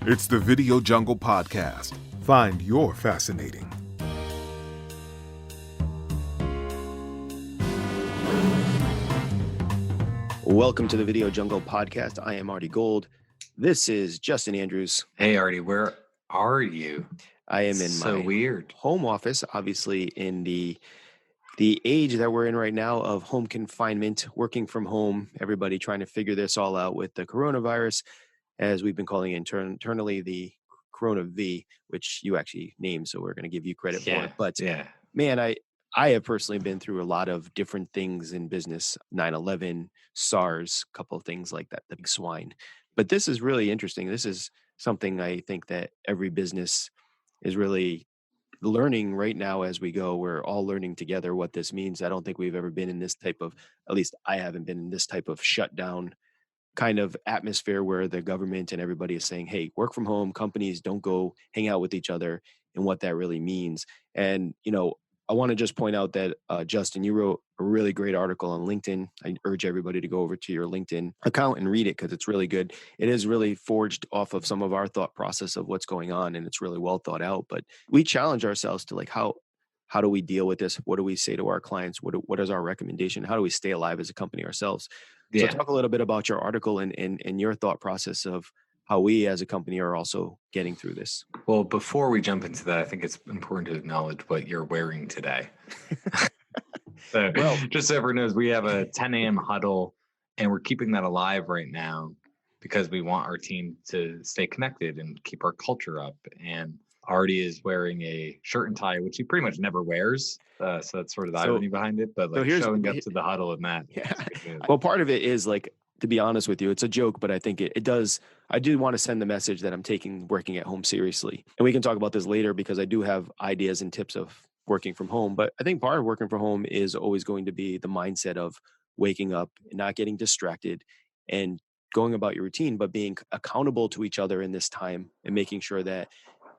It's the Video Jungle Podcast. Find your fascinating. Welcome to the Video Jungle Podcast. I am Arty Gold. This is Justin Andrews. Hey, Arty, where are you? I am in my weird home office, obviously in the age that we're in right now of home confinement, working from home, everybody trying to figure this all out with the coronavirus, as we've been calling it internally the Corona V, which you actually named, so we're going to give you credit for it. But man, I have personally been through a lot of different things in business, 9/11, SARS, a couple of things like that, the big swine. But this is really interesting. This is something I think that every business is really learning right now as we go. We're all learning together what this means. I don't think we've ever been in this type of, at least I haven't been in this type of shutdown kind of atmosphere where the government and everybody is saying, hey, work from home, companies don't go hang out with each other, and what that really means. And, I want to just point out that, Justin, you wrote a really great article on LinkedIn. I urge everybody to go over to your LinkedIn account and read it because it's really good. It is really forged off of some of our thought process of what's going on, and it's really well thought out. But we challenge ourselves to how do we deal with this? What do we say to our clients? What is our recommendation? How do we stay alive as a company ourselves? So talk a little bit about your article and your thought process of how we as a company are also getting through this. Well, before we jump into that, I think it's important to acknowledge what you're wearing today. So, just so everyone knows, we have a 10 a.m. huddle, and we're keeping that alive right now because we want our team to stay connected and keep our culture up. And Arty is wearing a shirt and tie, which he pretty much never wears. So that's sort of the irony behind it. But showing up to the huddle in that. Yeah. Well, part of it is to be honest with you, it's a joke, but I think it does. I do want to send the message that I'm taking working at home seriously. And we can talk about this later because I do have ideas and tips of working from home. But I think part of working from home is always going to be the mindset of waking up and not getting distracted and going about your routine, but being accountable to each other in this time and making sure that,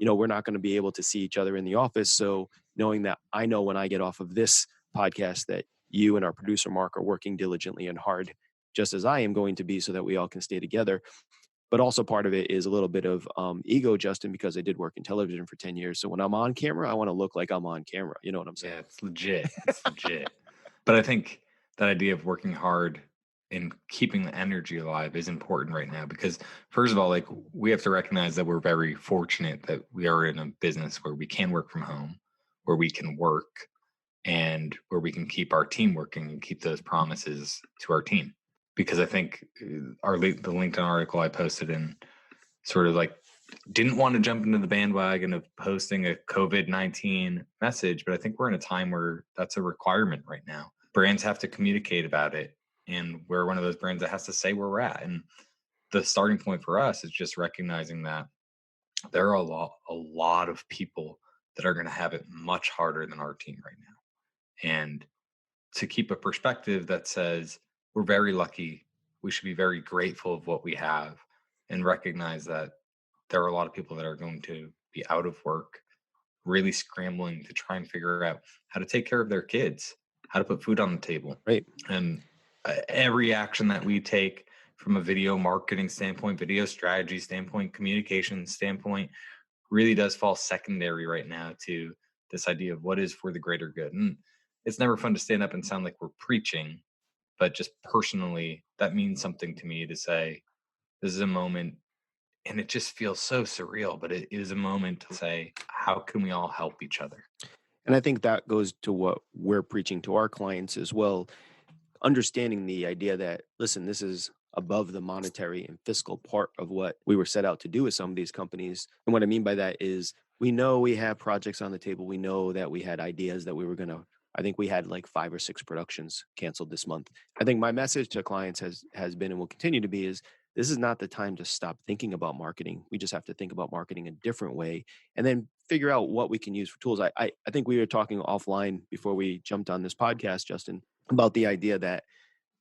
we're not going to be able to see each other in the office. So knowing that I know when I get off of this podcast that you and our producer, Mark, are working diligently and hard, just as I am going to be, so that we all can stay together. But also part of it is a little bit of ego, Justin, because I did work in television for 10 years. So when I'm on camera, I want to look like I'm on camera. You know what I'm saying? Yeah, it's legit. It's legit. But I think that idea of working hard and keeping the energy alive is important right now because, first of all, we have to recognize that we're very fortunate that we are in a business where we can work from home, where we can work, and where we can keep our team working and keep those promises to our team. Because I think the LinkedIn article I posted in sort of didn't want to jump into the bandwagon of posting a COVID-19 message, but I think we're in a time where that's a requirement right now. Brands have to communicate about it, and we're one of those brands that has to say where we're at. And the starting point for us is just recognizing that there are a lot of people that are going to have it much harder than our team right now. And to keep a perspective that says we're very lucky, we should be very grateful of what we have, and recognize that there are a lot of people that are going to be out of work, really scrambling to try and figure out how to take care of their kids, how to put food on the table. Right. And every action that we take from a video marketing standpoint, video strategy standpoint, communication standpoint, really does fall secondary right now to this idea of what is for the greater good. And it's never fun to stand up and sound like we're preaching, but just personally, that means something to me to say, this is a moment, and it just feels so surreal, but it is a moment to say, how can we all help each other? And I think that goes to what we're preaching to our clients as well, understanding the idea that, listen, this is above the monetary and fiscal part of what we were set out to do with some of these companies. And what I mean by that is we know we have projects on the table. We know that we had ideas that we were going to, I think we had 5 or 6 productions canceled this month. I think my message to clients has been and will continue to be is this is not the time to stop thinking about marketing. We just have to think about marketing a different way and then figure out what we can use for tools. I think we were talking offline before we jumped on this podcast, Justin, about the idea that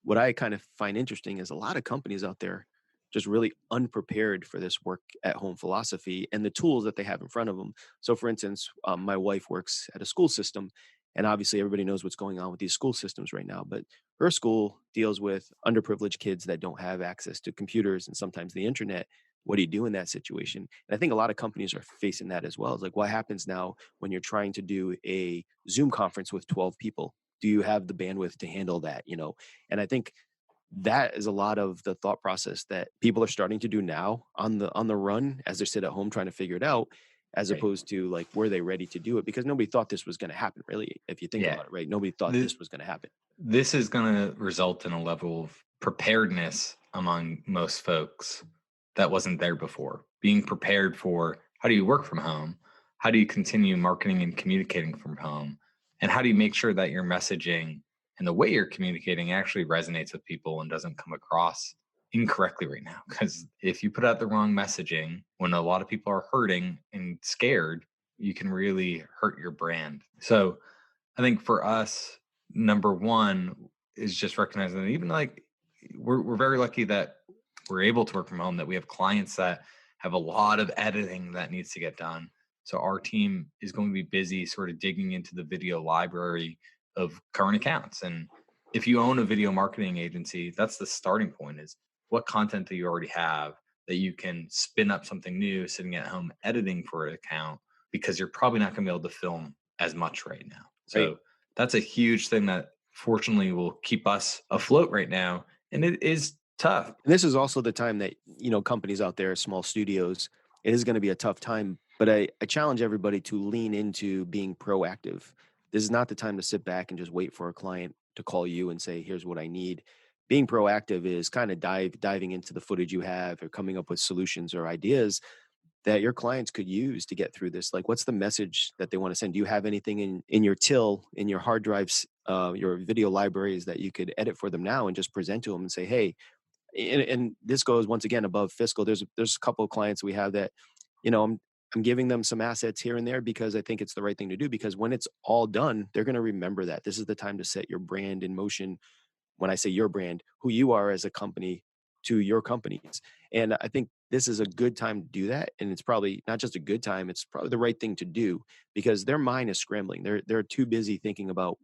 what I kind of find interesting is a lot of companies out there just really unprepared for this work at home philosophy and the tools that they have in front of them. So for instance, my wife works at a school system, and obviously everybody knows what's going on with these school systems right now, but her school deals with underprivileged kids that don't have access to computers and sometimes the internet. what do you do in that situation? And I think a lot of companies are facing that as well. It's like, what happens now when you're trying to do a Zoom conference with 12 people? Do you have the bandwidth to handle that? And I think that is a lot of the thought process that people are starting to do now on the run as they sit at home trying to figure it out, as Right. opposed to like, were they ready to do it? Because nobody thought this was going to happen, really. If you think Yeah. about it, right? Nobody thought The- this was going to happen. This is going to result in a level of preparedness among most folks that wasn't there before. Being prepared for, how do you work from home? How do you continue marketing and communicating from home? And how do you make sure that your messaging and the way you're communicating actually resonates with people and doesn't come across incorrectly right now? Because if you put out the wrong messaging when a lot of people are hurting and scared, you can really hurt your brand. So I think for us, number one is just recognizing that even like we're very lucky that we're able to work from home, that we have clients that have a lot of editing that needs to get done. So our team is going to be busy sort of digging into the video library of current accounts. And if you own a video marketing agency, that's the starting point, is what content do you already have that you can spin up something new sitting at home editing for an account, because you're probably not going to be able to film as much right now. So Right. that's a huge thing that fortunately will keep us afloat right now. And it is tough. And this is also the time that, companies out there, small studios, it is going to be a tough time. But I challenge everybody to lean into being proactive. This is not the time to sit back and just wait for a client to call you and say, here's what I need. Being proactive is kind of diving into the footage you have or coming up with solutions or ideas that your clients could use to get through this. Like, what's the message that they want to send? Do you have anything in your till, in your hard drives, your video libraries that you could edit for them now and just present to them and say, hey, and this goes once again above fiscal. There's a couple of clients we have that, I'm giving them some assets here and there because I think it's the right thing to do, because when it's all done, they're going to remember that this is the time to set your brand in motion. When I say your brand, who you are as a company to your companies. And I think this is a good time to do that. And it's probably not just a good time, it's probably the right thing to do, because their mind is scrambling. They're too busy thinking about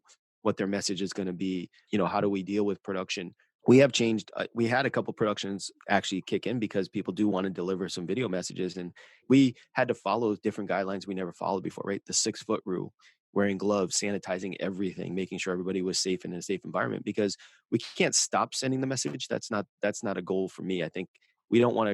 what their message is going to be. How do we deal with production? We have changed. We had a couple productions actually kick in because people do want to deliver some video messages, and we had to follow different guidelines we never followed before, right? The 6-foot rule, wearing gloves, sanitizing everything, making sure everybody was safe in a safe environment, because we can't stop sending the message. That's not a goal for me. I think I don't want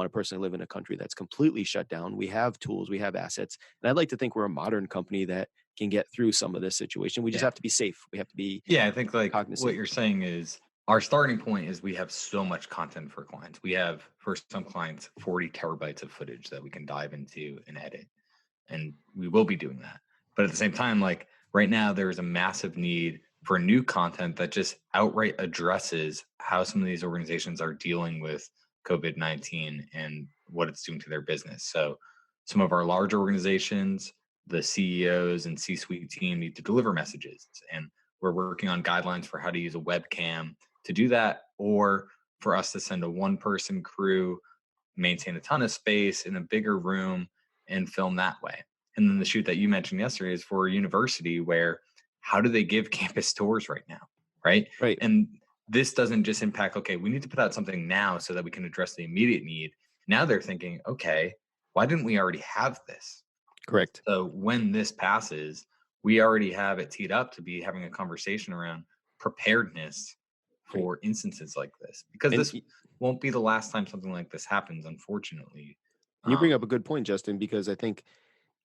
to personally live in a country that's completely shut down. We have tools, we have assets, and I'd like to think we're a modern company that can get through some of this situation. We just have to be safe. We have to be I think like cognizant. what you're saying is our starting point is we have so much content for clients. We have, for some clients, 40 terabytes of footage that we can dive into and edit. And we will be doing that. But at the same time, like right now, there is a massive need for new content that just outright addresses how some of these organizations are dealing with COVID-19 and what it's doing to their business. So some of our larger organizations, the CEOs and C-suite team need to deliver messages. And we're working on guidelines for how to use a webcam to do that, or for us to send a one-person crew, maintain a ton of space in a bigger room and film that way. And then the shoot that you mentioned yesterday is for a university where, how do they give campus tours right now? Right. Right. And this doesn't just impact, okay, we need to put out something now so that we can address the immediate need. Now they're thinking, okay, why didn't we already have this? Correct. So when this passes, we already have it teed up to be having a conversation around preparedness for instances like this, because this won't be the last time something like this happens, unfortunately. You bring up a good point, Justin, because I think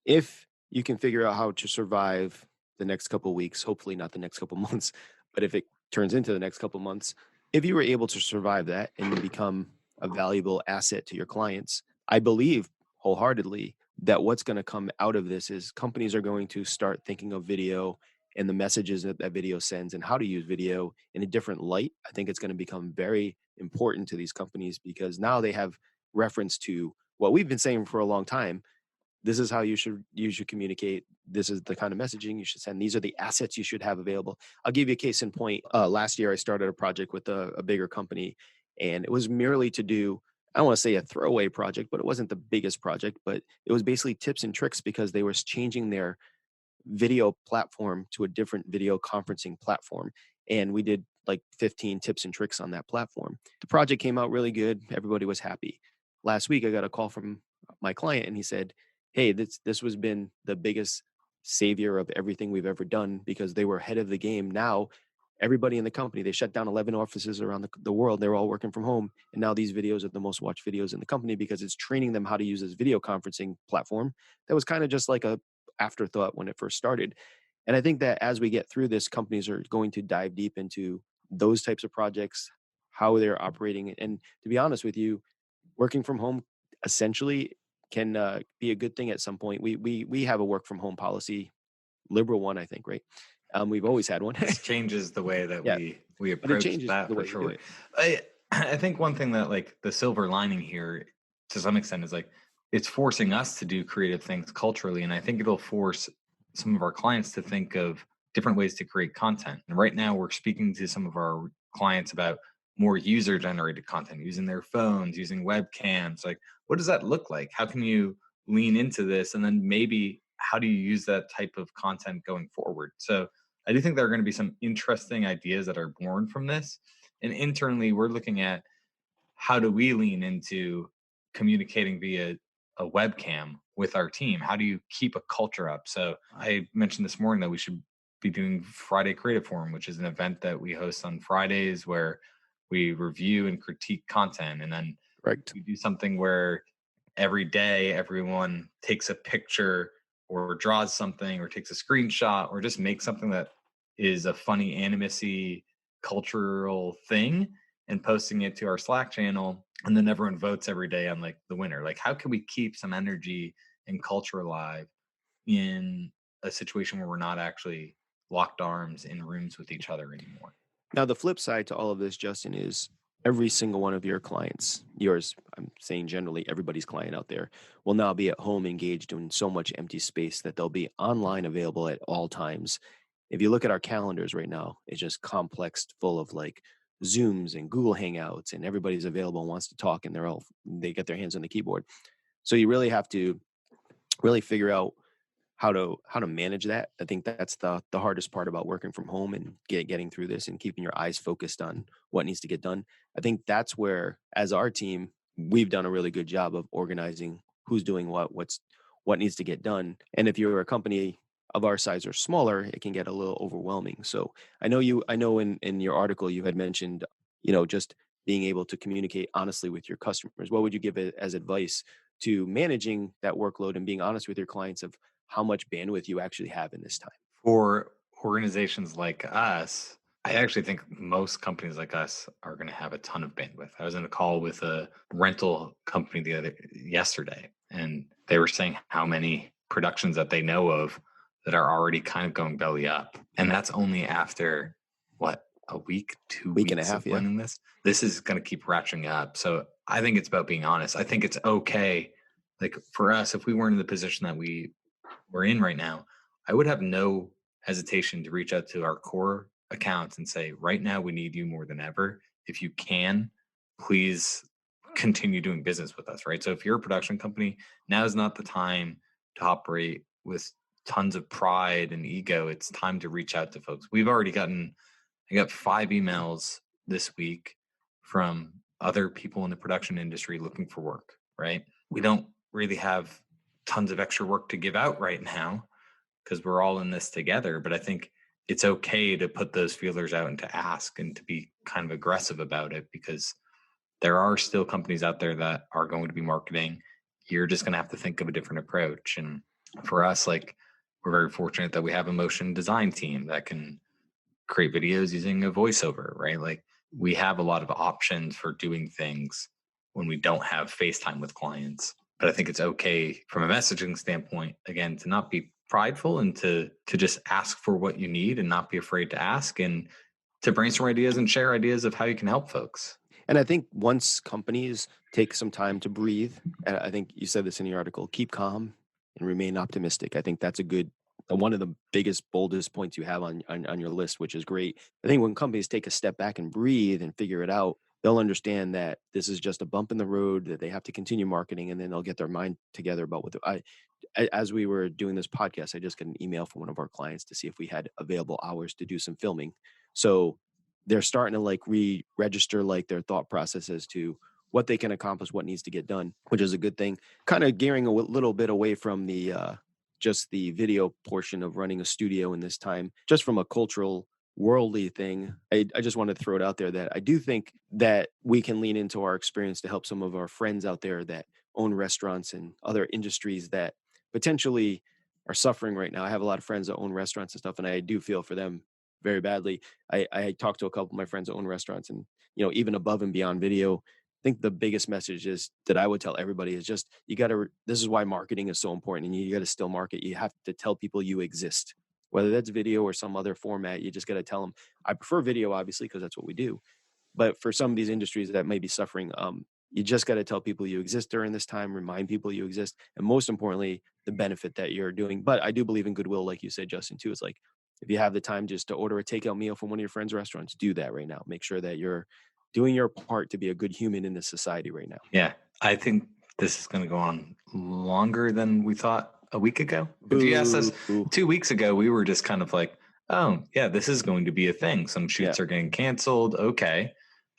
if you can figure out how to survive the next couple of weeks, hopefully not the next couple of months, but if it turns into the next couple of months, if you were able to survive that and become a valuable asset to your clients, I believe wholeheartedly that what's going to come out of this is companies are going to start thinking of video and the messages that that video sends and how to use video in a different light. I think it's going to become very important to these companies, because now they have reference to what we've been saying for a long time. This is how you should communicate. This is the kind of messaging you should send. These are the assets you should have available. I'll give you a case in point. Last year, I started a project with a bigger company, and it was merely to do, I don't want to say a throwaway project, but it wasn't the biggest project, but it was basically tips and tricks, because they were changing their video platform to a different video conferencing platform. And we did like 15 tips and tricks on that platform. The project came out really good. Everybody was happy. last week I got a call from my client and he said, hey, this was been the biggest savior of everything we've ever done because they were ahead of the game. Now everybody in the company, they shut down 11 offices around the world. They're all working from home. And now these videos are the most watched videos in the company because it's training them how to use this video conferencing platform that was kind of just like a afterthought when it first started. And I think that as we get through this, companies are going to dive deep into those types of projects, how they're operating. And to be honest with you, working from home essentially can be a good thing at some point. We have a work from home policy, liberal one, I think, right? We've always had one. This changes the way that Yeah, we but it approach changes that the for way you do sure. it. I think one thing that like the silver lining here to some extent is like it's forcing us to do creative things culturally. And I think it'll force some of our clients to think of different ways to create content. And right now we're speaking to some of our clients about more user generated content, using their phones, using webcams. Like, what does that look like? How can you lean into this? And then maybe how do you use that type of content going forward? So I do think there are going to be some interesting ideas that are born from this. And internally, we're looking at how do we lean into communicating via a webcam with our team? How do you keep a culture up? So I mentioned this morning that we should be doing Friday Creative Forum, which is an event that we host on Fridays where we review and critique content. And then Correct. we do something where every day everyone takes a picture or draws something or takes a screenshot or just makes something that is a funny animacy cultural thing and posting it to our Slack channel. And then everyone votes every day on like the winner. Like, how can we keep some energy and culture alive in a situation where we're not actually locked arms in rooms with each other anymore? Now, the flip side to all of this, Justin, is every single one of your clients, yours, I'm saying generally everybody's client out there, will now be at home engaged in so much empty space that they'll be online available at all times. If you look at our calendars right now, it's just complex, full of like Zooms and Google Hangouts, and everybody's available and wants to talk, and they get their hands on the keyboard. So you really have to really figure out how to manage that. I think that's the hardest part about working from home and getting through this and keeping your eyes focused on what needs to get done. I think that's where, as our team, we've done a really good job of organizing who's doing what needs to get done. And if you're a company of our size or smaller, it can get a little overwhelming. So I know in your article you had mentioned, just being able to communicate honestly with your customers. What would you give it as advice to managing that workload and being honest with your clients of how much bandwidth you actually have in this time? For organizations like us, I actually think most companies like us are going to have a ton of bandwidth. I was in a call with a rental company yesterday, and they were saying how many productions that they know of that are already kind of going belly up. And that's only after a week, 2 Week and a weeks half, of yeah. running this. This is going to keep ratcheting up. So I think it's about being honest. I think it's okay. Like for us, if we weren't in the position that we're in right now, I would have no hesitation to reach out to our core accounts and say, right now, we need you more than ever. If you can, please continue doing business with us, right? So if you're a production company, now is not the time to operate with tons of pride and ego. It's time to reach out to folks. I got 5 emails this week from other people in the production industry looking for work, right? We don't really have tons of extra work to give out right now because we're all in this together. But I think it's okay to put those feelers out and to ask and to be kind of aggressive about it, because there are still companies out there that are going to be marketing. You're just going to have to think of a different approach. And for us, like, we're very fortunate that we have a motion design team that can create videos using a voiceover, right? Like, we have a lot of options for doing things when we don't have FaceTime with clients. But I think it's okay from a messaging standpoint, again, to not be prideful and to just ask for what you need and not be afraid to ask, and to brainstorm ideas and share ideas of how you can help folks. And I think once companies take some time to breathe, and I think you said this in your article, keep calm and remain optimistic. I think that's one of the biggest, boldest points you have on your list, which is great. I think when companies take a step back and breathe and figure it out, they'll understand that this is just a bump in the road, that they have to continue marketing, and then they'll get their mind together about as we were doing this podcast, I just got an email from one of our clients to see if we had available hours to do some filming. So they're starting to like re-register like their thought process as to what they can accomplish, what needs to get done, which is a good thing. Kind of gearing a little bit away from the just the video portion of running a studio in this time, just from a cultural worldly thing. I just wanted to throw it out there that I do think that we can lean into our experience to help some of our friends out there that own restaurants and other industries that potentially are suffering right now. I have a lot of friends that own restaurants and stuff, and I do feel for them very badly. I talked to a couple of my friends that own restaurants, and even above and beyond video, I think the biggest message is that I would tell everybody is just, you got to, this is why marketing is so important, and you got to still market. You have to tell people you exist, whether that's video or some other format. You just got to tell them. I prefer video, obviously, because that's what we do. But for some of these industries that may be suffering, you just got to tell people you exist during this time, remind people you exist, and most importantly, the benefit that you're doing. But I do believe in goodwill, like you said, Justin, too. It's like, if you have the time just to order a takeout meal from one of your friends' restaurants, do that right now. Make sure that you're doing your part to be a good human in this society right now. Yeah, I think this is going to go on longer than we thought a week ago. If you asked us 2 weeks ago, we were just kind of like, oh, yeah, this is going to be a thing. Some shoots are getting canceled. Okay.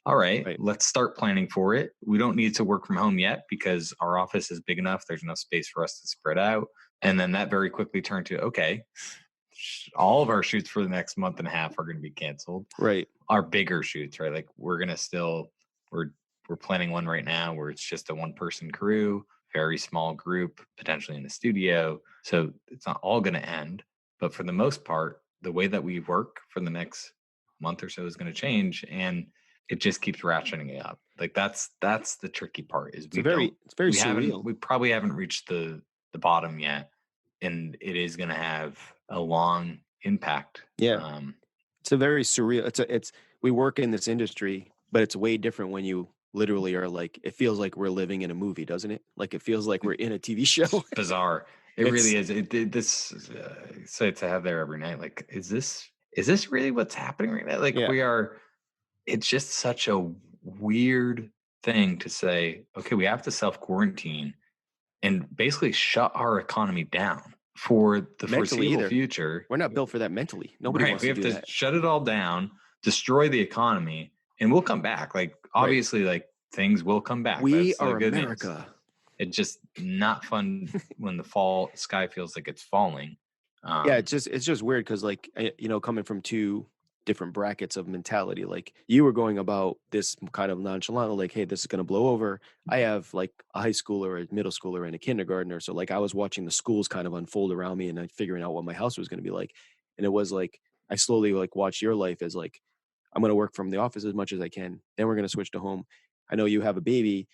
All right, let's start planning for it. We don't need to work from home yet because our office is big enough. There's enough space for us to spread out. And then that very quickly turned to, okay, all of our shoots for the next month and a half are going to be canceled. Right. Our bigger shoots, right? Like we're planning one right now where it's just a 1-person crew, very small group, potentially in the studio. So it's not all going to end. But for the most part, the way that we work for the next month or so is going to change. And it just keeps ratcheting it up. Like that's the tricky part is it's very surreal. We probably haven't reached the bottom yet. And it is going to have a long impact. Yeah. It's a very surreal. We work in this industry, but it's way different when you literally are like, it feels like we're living in a movie, doesn't it? Like it feels like we're in a TV show. It's bizarre. It really is. So to have there every night, like, is this really what's happening right now? Like it's just such a weird thing to say, okay, we have to self-quarantine and basically shut our economy down for the foreseeable future. We're not built for that mentally. Nobody wants to do that. We have to shut it all down, destroy the economy, and we'll come back. Like, obviously, like, things will come back. We are America. It's just not fun when the fall sky feels like it's falling. It's just weird because, like, coming from two different brackets of mentality, like you were going about this kind of nonchalant, like, hey, this is going to blow over. I have like a high schooler, a middle schooler, and a kindergartner. So like I was watching the schools kind of unfold around me and I figuring out what my house was going to be like. And it was like, I slowly like watched your life as like, I'm going to work from the office as much as I can. Then we're going to switch to home. I know you have a baby.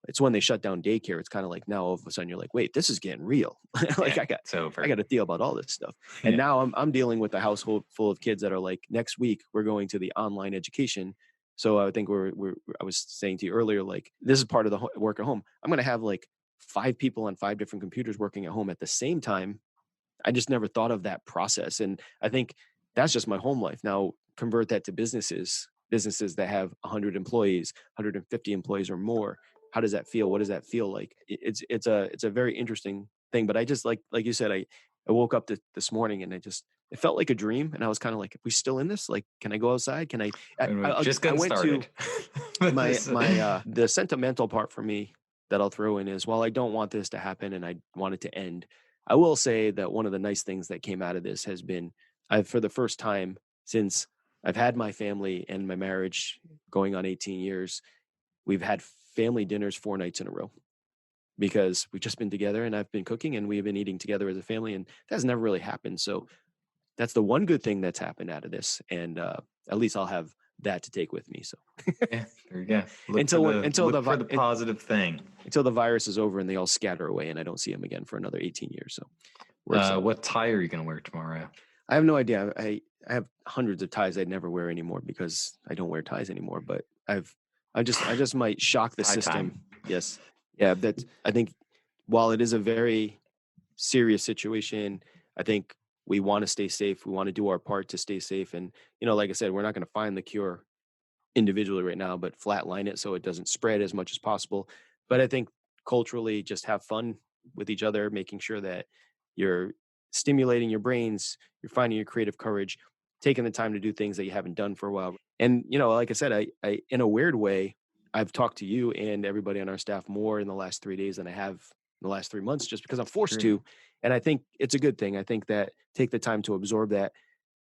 It's when they shut down daycare. It's kind of like now all of a sudden you're like, wait, this is getting real. Like I got to deal about all this stuff. And now I'm dealing with a household full of kids that are like, next week we're going to the online education. So I think I was saying to you earlier, like this is part of the work at home. I'm going to have like 5 people on 5 different computers working at home at the same time. I just never thought of that process. And I think that's just my home life. Now convert that to businesses that have 100 employees, 150 employees or more. How does that feel? What does that feel like? It's a very interesting thing. But I just like you said, I woke up this morning and it felt like a dream. And I was kind of like, are we still in this? Like, can I go outside? Can I just get started? The sentimental part for me that I'll throw in is, while I don't want this to happen and I want it to end, I will say that one of the nice things that came out of this has been, for the first time since I've had my family and my marriage going on 18 years, we've had family dinners 4 nights in a row because we've just been together and I've been cooking and we've been eating together as a family, and that's never really happened. So that's the one good thing that's happened out of this. And at least I'll have that to take with me. So yeah, there you go. Look for the positive thing until the virus is over and they all scatter away and I don't see them again for another 18 years. So what tie are you going to wear tomorrow? I have no idea. I have hundreds of ties I'd never wear anymore because I don't wear ties anymore, but I just might shock the system. Time. Yes. Yeah. I think while it is a very serious situation, I think we want to stay safe. We want to do our part to stay safe. And, like I said, we're not going to find the cure individually right now, but flatline it so it doesn't spread as much as possible. But I think culturally, just have fun with each other, making sure that you're stimulating your brains, you're finding your creative courage, taking the time to do things that you haven't done for a while. And, like I said, I in a weird way, I've talked to you and everybody on our staff more in the last 3 days than I have in the last 3 months, just because I'm forced to. And I think it's a good thing. I think that take the time to absorb that,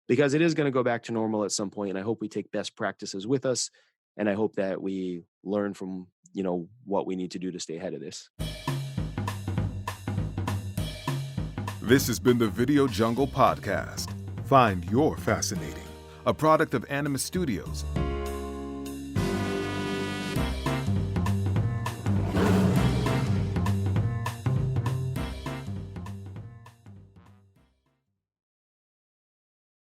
because it is going to go back to normal at some point. And I hope we take best practices with us. And I hope that we learn from, what we need to do to stay ahead of this. This has been the Video Jungle Podcast. Find your fascinating, a product of Animus Studios.